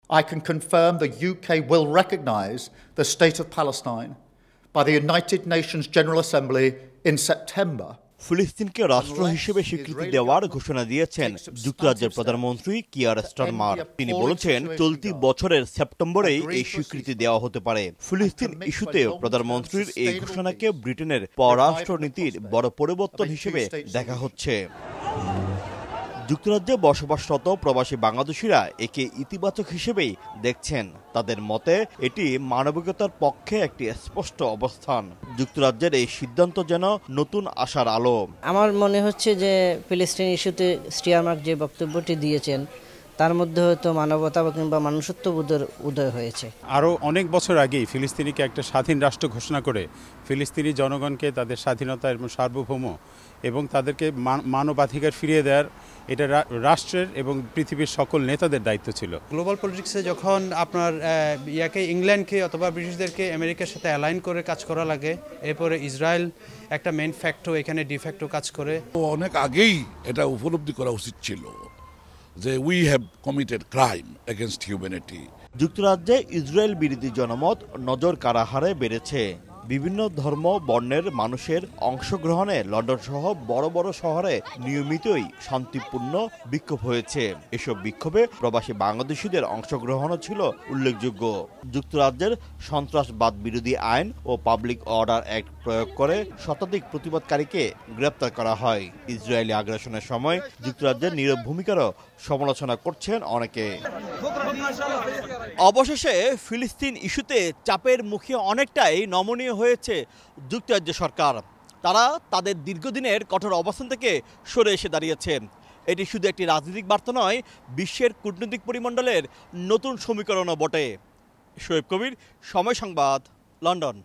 I can confirm the UK will recognise the State of Palestine by the United Nations General Assembly in September. ফিলিস্তিনকে রাষ্ট্র হিসেবে স্বীকৃতি দেওয়ার ঘোষণা দিয়েছেন যুক্তরাজ্যের প্রধানমন্ত্রী কিয়ার স্টারমার। তিনি বলেছেন চলতি বছরের সেপ্টেম্বরেই এই স্বীকৃতি দেওয়া হতে পারে। ফিলিস্তিন ইস্যুতে প্রধানমন্ত্রীর এই ঘোষণাকে ব্রিটেনের পররাষ্ট্রনীতির বড় পরিবর্তন হিসেবে দেখা হচ্ছে। যুক্তরাজ্যে বসবাসরত প্রবাসী বাংলাদেশিরা একে ইতিবাচক হিসেবেই দেখছেন। তাদের মতে এটি মানবিকতার পক্ষে একটি স্পষ্ট অবস্থান। যুক্তরাজ্যের এই সিদ্ধান্ত যেন নতুন আশার আলো। আমার মনে হচ্ছে যে ফিলিস্তিন ইস্যুতে স্টিয়ারমার্ক যে বক্তব্যটি দিয়েছেন তার মধ্যে হয়তো মানবতা কিংবা মনুষ্যত্ববোধের উদয় হয়েছে। আরও অনেক বছর আগেই ফিলিস্তিনিকে একটা স্বাধীন রাষ্ট্র ঘোষণা করে ফিলিস্তিনি জনগণকে তাদের স্বাধীনতা এবং সার্বভৌম এবং তাদেরকে মানবাধিকার ফিরিয়ে দেওয়ার এটা রাষ্ট্রের এবং পৃথিবীর সকল নেতাদের দায়িত্ব ছিল। গ্লোবাল পলিটিক্সে যখন আপনার ইংল্যান্ডকে অথবা ব্রিটিশদেরকে আমেরিকার সাথে অ্যালাইন করে কাজ করা লাগে, এরপরে ইসরায়েল একটা মেন ফ্যাক্টর এখানে ডিফ্যাক্টো কাজ করে। অনেক আগেই এটা উপলব্ধি করা উচিত ছিল যে we have committed crime against humanity. যুক্তরাজ্যে ইসরায়েল বিরোধী জনমত নজর কাড়াহারে বেড়েছে। বিভিন্ন ধর্ম বর্ণের মানুষের অংশগ্রহণে লন্ডন সহ বড় বড় শহরে নিয়মিতই শান্তিপূর্ণ বিক্ষোভ হয়েছে। এসব বিক্ষোভে প্রবাসী বাংলাদেশিদের অংশগ্রহণও ছিল উল্লেখযোগ্য। যুক্তরাজ্যের সন্ত্রাসবাদ বিরোধী আইন ও পাবলিক অর্ডার অ্যাক্ট প্রয়োগ করে শতাধিক প্রতিবাদকারীকে গ্রেপ্তার করা হয়। ইসরায়েলি আগ্রাসনের সময় যুক্তরাজ্যের নীরব ভূমিকারও সমালোচনা করছেন অনেকে। অবশেষে ফিলিস্তিন ইস্যুতে চাপের মুখে অনেকটাই নমনীয় হয়েছে যুক্তরাজ্য সরকার। তারা তাদের দীর্ঘদিনের কঠোর অবস্থান থেকে সরে এসে দাঁড়িয়েছে। এটি শুধু একটি রাজনৈতিক বার্তা নয়, বিশ্বের কূটনৈতিক পরিমণ্ডলের নতুন সমীকরণও বটে। শোয়েব কবির, সময় সংবাদ, লন্ডন।